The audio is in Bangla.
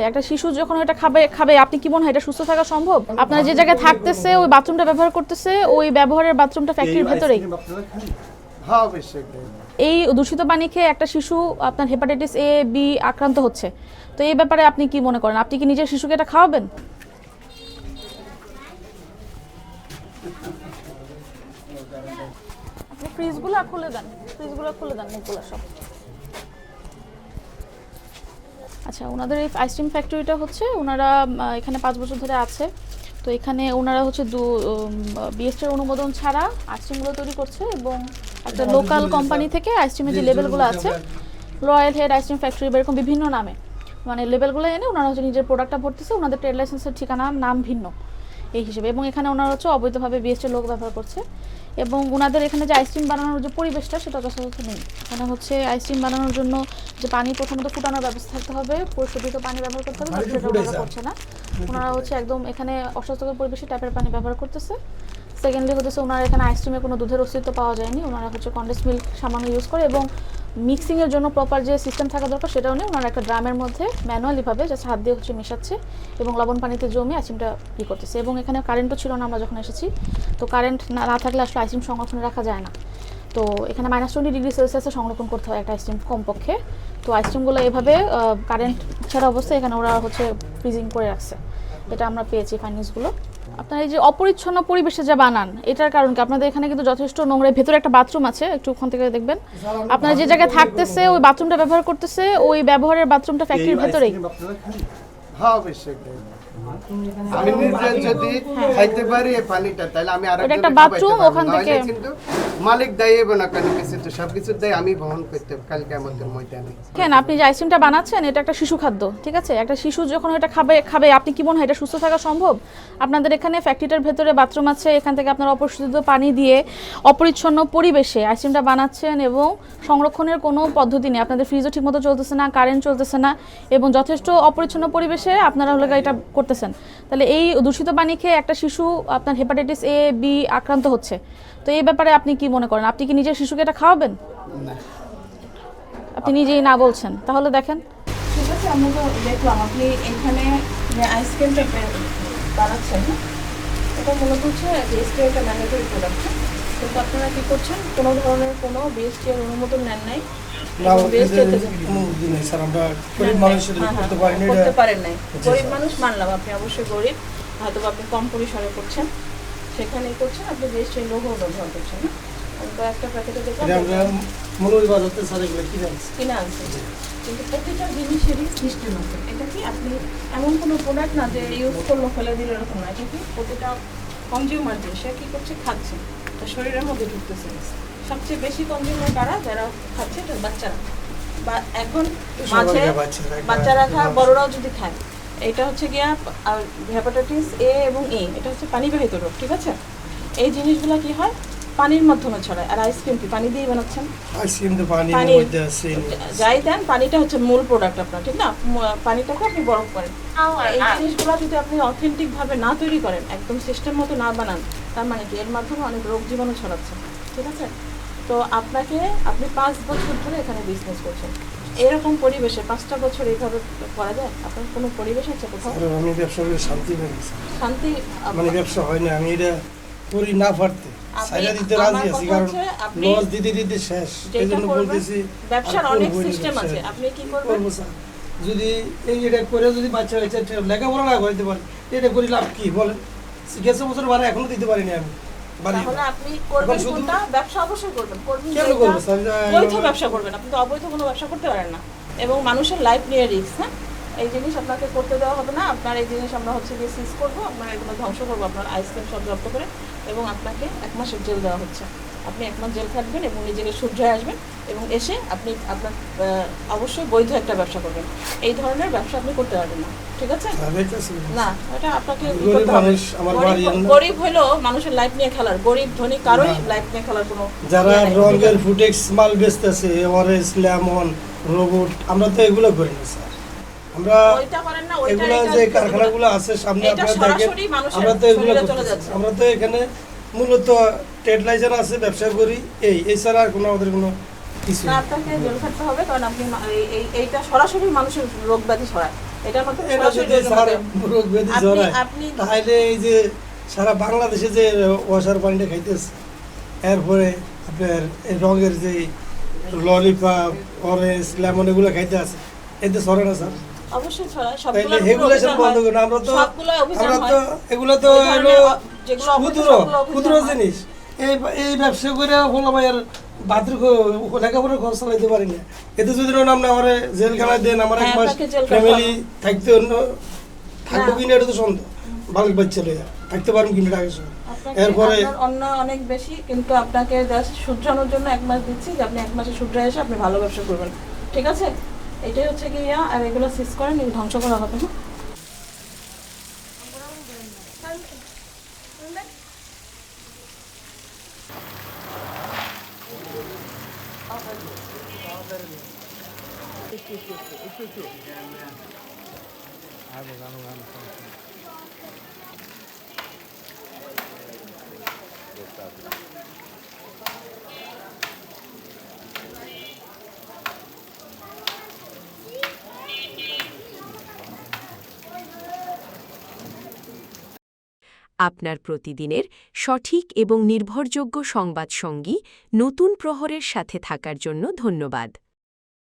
একটা শিশু যখন এটা খাবে আপনি কি মনে হয় এটা সুস্থ থাকা সম্ভব? আপনার যে জায়গায় থাকতেছে ওই বাথরুমটা ব্যবহার করতেছে, ওই ব্যবহারের বাথরুমটা ফ্যাক্টরির ভেতরেই। এই দূষিত পানি খেয়ে একটা শিশু আপনার হেপাটাইটিস A B আক্রান্ত হচ্ছে। তো এই ব্যাপারে আপনি কি মনে করেন? আপনি কি নিজের শিশুকে এটা খাওয়াবেন? আপনি ফ্রিজগুলো খুলে দেন, মুখগুলো সব। আচ্ছা, ওনাদের এই আইসক্রিম ফ্যাক্টরিটা হচ্ছে ওনারা এখানে 5 বছর ধরে আছে। তো এখানে ওনারা হচ্ছে BST এর অনুমোদন ছাড়া আইসক্রিমগুলো তৈরি করছে এবং একটা লোকাল কোম্পানি থেকে আইসক্রিমের যে লেবেলগুলো আছে, রয়্যাল হেড আইসক্রিম ফ্যাক্টরি এরকম বিভিন্ন নামে, মানে লেবেলগুলো এনে ওনারা হচ্ছে নিজের প্রোডাক্টটা ভরতেছে। ওনাদের ট্রেড লাইসেন্সের ঠিকানা নাম ভিন্ন এই হিসেবে, এবং এখানে ওনারা হচ্ছে অবৈধভাবে BST লোক ব্যবহার করছে। এবং ওনাদের এখানে যে আইসক্রিম বানানোর যে পরিবেশটা সেটা যথাযথ নেই। এখানে হচ্ছে আইসক্রিম বানানোর জন্য যে পানি প্রথমত ফুটানোর ব্যবস্থা থাকতে হবে, পরিশোধিত পানি ব্যবহার করতে হবে, সেটা ওনারা করছে না। ওনারা হচ্ছে একদম এখানে অস্বাস্থ্যকর পরিবেশে ট্যাপের পানি ব্যবহার করতেছে। সেকেন্ডলি হচ্ছে ওনারা এখানে আইসক্রিমে কোনো দুধের অস্তিত্ব পাওয়া যায়নি। ওনারা হচ্ছে কন্ডেন্স মিল্ক সামান্য ইউজ করে এবং মিক্সিংয়ের জন্য প্রপার যে সিস্টেম থাকা দরকার সেটাও নেই। ওনারা একটা ড্রামের মধ্যে ম্যানুয়ালিভাবে জাস্ট হাত দিয়ে হচ্ছে মেশাচ্ছে এবং লবণ পানিতে জমে আইসক্রিমটা করতেছে। এবং এখানে কারেন্টও ছিল না আমরা যখন এসেছি। তো কারেন্ট না থাকলে আসলে আইসক্রিম সংরক্ষণে রাখা যায় না। তো এখানে -20 ডিগ্রি সেলসিয়াসে সংরক্ষণ করতে হয় একটা আইসক্রিম কমপক্ষে। তো আইসক্রিমগুলো এভাবে কারেন্ট ছাড়া অবস্থায় এখানে ওরা হচ্ছে ফ্রিজিং করে রাখছে। এটা আমরা পেয়েছি ফাইন্যান্সগুলো। আপনার এই যে অপরিচ্ছন্ন পরিবেশে যা বানান, এটার কারণ কি? আপনাদের এখানে কিন্তু যথেষ্ট নোংরা, ভেতরে একটা বাথরুম আছে, একটু ওখান থেকে দেখবেন। আপনার যে জায়গায় থাকতেছে ওই বাথরুমটা ব্যবহার করতেছে, ওই ব্যবহারের বাথরুমটা ফ্যাক্টরির ভেতরেই। আমি নিজে যদি খাইতে পারি এই পানিটা, তাহলে আমি আরেকটা একটা বাথরুম ওখান থেকে কিন্তু মালিক দায়ী হবে না, কারণ কিছু তো সবকিছু দায়ী আমি বহন করতে কালকে আমাদের ময়দানে। কেন আপনি যে আইসক্রিমটা বানাচ্ছেন এটা একটা শিশু খাদ্য, ঠিক আছে? একটা শিশু যখন এটা খাবে আপনি কি মনে হয় এটা সুস্থ থাকা সম্ভব? আপনাদের এখানে ফ্যাক্টরিটার ভেতরে বাথরুম আছে, এখান থেকে আপনারা অপরিশোধিত পানি দিয়ে অপরিচ্ছন্ন পরিবেশে আইসক্রিমটা বানাচ্ছেন এবং সংরক্ষণের কোনো পদ্ধতি নেই। আপনাদের ফ্রিজও ঠিকমতো চলতেছে না, কারেন্ট চলতেছে না এবং যথেষ্ট অপরিচ্ছন্ন পরিবেশে আপনারা হলে এটা করতেছেন। তাহলে এই দূষিত পানি খেয়ে একটা শিশু আপনার হেপাটাইটিস A B আক্রান্ত হচ্ছে। তো এই ব্যাপারে আপনি কি মনে করেন? আপনি কি নিজের শিশুকে এটা খাওয়াবেন? না, আপনি নিজেই না বলছেন, তাহলে দেখেন। ঠিক আছে, আমরা তো দেখলাম আপনি এখানে যে আইসক্রিমটা বানাচ্ছেন, এটা মূলত হচ্ছে BST একটা ম্যান্ডেটরি প্রোডাক্ট, কিন্তু আপনারা কি করছেন? কোনো ধরনের কোনো BST এর অনুমোদন নেন নাই, করতে পারেন নাই। গরিব মানুষ মানলাম, আপনি অবশ্যই গরিব, হয়তো আপনি কম পরিসরে করছেন, সেখানেই করছেন, আপনি BST এর লোগো ব্যবহার করছেন না। আমি তো একটা প্যাকেটে দেখলাম কিনে আনছেন, কিন্তু প্রতিটা জিনিসেরই সিস্টেম আছে। এটা কি আপনি এমন কোনো প্রোডাক্ট না যে ইউজ করলো ফেলে দিল, এরকম না। এটা কি প্রতিটা কনজিউমার যে সে কী করছে, খাচ্ছে, তার শরীরের মধ্যে ঢুকতেছে। সবচেয়ে বেশি কনজিউমার কারা, যারা খাচ্ছে এটা বাচ্চারা, বা এখন মাঝে বাচ্চারা খায়, বড়রাও যদি খায়। এটা হচ্ছে গিয়া হেপাটাইটিস A এবং E, এটা হচ্ছে পানিবাহিত রোগ, ঠিক আছে? এই জিনিসগুলো কি হয় পানির মাধ্যমে ছড়ায়। আর আইসক্রিম কি পানি দিয়ে বানাচ্ছেন? আইসক্রিম তো পানি যাই দেন, পানিটা হচ্ছে মূল প্রোডাক্ট আপনার, ঠিক না? পানিটাকে আপনি বরফ করেন। এই জিনিসগুলো যদি আপনি অথেন্টিক ভাবে না তৈরি করেন, একদম সিস্টেম মতো না বানান, তার মানে কি এর মাধ্যমে অনেক রোগ জীবাণু ছড়াচ্ছে, ঠিক আছে? তো আপনি 5 বছর ধরে এখানে বিজনেস করছেন, এরকম পরিবেশে 5টা বছর এইভাবে করা যায়? আপনার কোনো পরিবেশ আছে কোথাও? আমি ব্যবসা করে শান্তি পাই, শান্তি মানে ব্যবসা হয় না, আমি এটা করি না পারতে সাইরা দিতে রাজি আছি, কারণ লস দিতে দিতে শেষ। এইজন্য বলতেছি ব্যবসার অনেক সিস্টেম আছে, আপনি কি করবেন? যদি এটা করে যদি বাচ্চা হয়েছে লেখাপড়া না করতে পারে, এটা করি লাভ কি বলেন? গেছে বছর ভাড়া এখনো দিতে পারিনি আমি। তাহলে আপনি করবেন কোনটা? ব্যবসা অবশ্যই করবেন, বৈধ ব্যবসা করবেন। আপনি তো অবৈধ কোনো ব্যবসা করতে পারেন না, এবং মানুষের লাইফ নিয়ে রিস্ক। হ্যাঁ, এই জিনিস আপনাকে করতে দেওয়া হবে না। আপনার এই জিনিস আমরা হচ্ছে গিয়ে সিজ করবো, আপনার এগুলো ধ্বংস করবো, আপনার আইসক্রিম সব জব্দ করে, এবং আপনাকে 1 মাসের জেল দেওয়া হচ্ছে। আপনি 1 মাস জেল খাটবেন এবং নিজেকে শুধরে আসবেন, এবং এসে আপনি আপনার অবশ্যই বৈধ একটা ব্যবসা করবেন। এই ধরনের ব্যবসা আপনি করতে পারবেন না, ঠিক আছে? না, এটা আপনাকে গরিব হলো মানুষের লাইফ নিয়ে খেলার, গরিব ধনী কারোই লাইফ নিয়ে খেলার কোনো। যারা রঙের ফুটেক্স মাল বেচতেছে, অরেঞ্জ, লেমন, রোবট, আমরা তো এগুলো করি না স্যার। আমরা এগুলো যে কারখানাগুলো আছে সামনে আপনারা দেখেন, আমরা তো এগুলো আমরা তো এখানে মূলত ট্রেড লাইসেন্স আছে, ব্যবসা করি, এই ছাড়া আর কোনো আমাদের কোনো কিছু না আপনাকে জেল থাকতে হবে, কারণ আপনি এইটা সরাসরি মানুষের রোগ ব্যাধি ছড়ায়, এটার মধ্যে এটা সরাসরি যদি স্যার রোগ ব্যাধি আপনি- জড়ায় আপনি- তাহলে এই যে সারা বাংলাদেশে যে ওয়াসার পানিটা খাইতেছে, এরপরে আপনার এই রঙের যে ললিপপ অরেঞ্জ লেমন এগুলো খাইতে আছে, এতে সরে না স্যার? অবশ্যই ছড়ায়, তাইলে সবগুলো রেগুলেশন বন্ধ করুন। আমরা তো এগুলো তো হলো ক্ষুদ্র জিনিস, এই ব্যবসা করে হলো ভাইয়ের বাদ্র লেখাপড়ার খরচ চালাইতে পারি না। এতে যদি নাম না আমার জেলখানায় দেন, আমার এক হ্যাঁ, মাস আপনাকে জেল খাটতে ফ্যামিলি হবে। থাকতে থাকবো কিনা এটা তো সন্দেহ। বালক বাচ্চা লইয়া থাকতে পারবো কিনা টাকা সহ। এরপরে অন্য অনেক বেশি, কিন্তু আপনাকে জাস্ট শুধরানোর জন্য 1 মাস দিচ্ছি, যে আপনি 1 মাসে শুধরে এসে আপনি ভালো ব্যবসা করবেন, ঠিক আছে? এটাই হচ্ছে কি ইয়া, আর এগুলো সিজ করেন, এগুলো ধ্বংস করা হবে না। আপনার প্রতিদিনের সঠিক এবং নির্ভরযোগ্য সংবাদ সঙ্গী নতুন প্রহরের সাথে থাকার জন্য ধন্যবাদ।